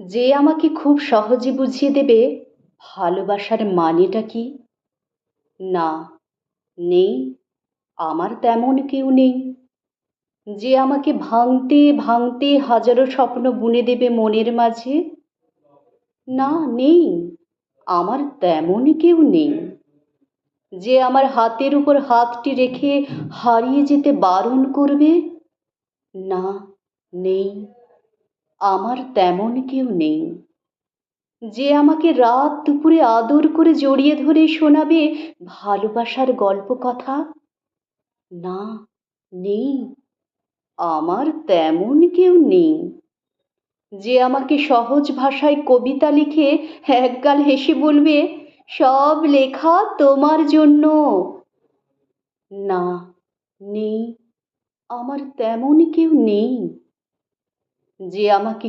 যে আমাকে খুব সহজে বুঝিয়ে দেবে ভালোবাসার মানেটা কি। না, নেই, আমার তেমন কেউ নেই। যে আমাকে ভাঙতে ভাঙতে হাজারো স্বপ্ন বুনে দেবে মনের মাঝে। না, নেই, আমার তেমন কেউ নেই। যে আমার হাতের উপর হাতটি রেখে হারিয়ে যেতে বারণ করবে। না, নেই, আমার তেমন কেউ নেই। যে আমাকে রাত দুপুরে আদর করে জড়িয়ে ধরে শোনাবে ভালোবাসার গল্প কথা। না, নেই, আমার তেমন কেউ নেই। যে আমাকে সহজ ভাষায় কবিতা লিখে একগাল হেসে বলবে সব লেখা তোমার জন্য। না, নেই, আমার তেমন কেউ নেই। যে আমাকে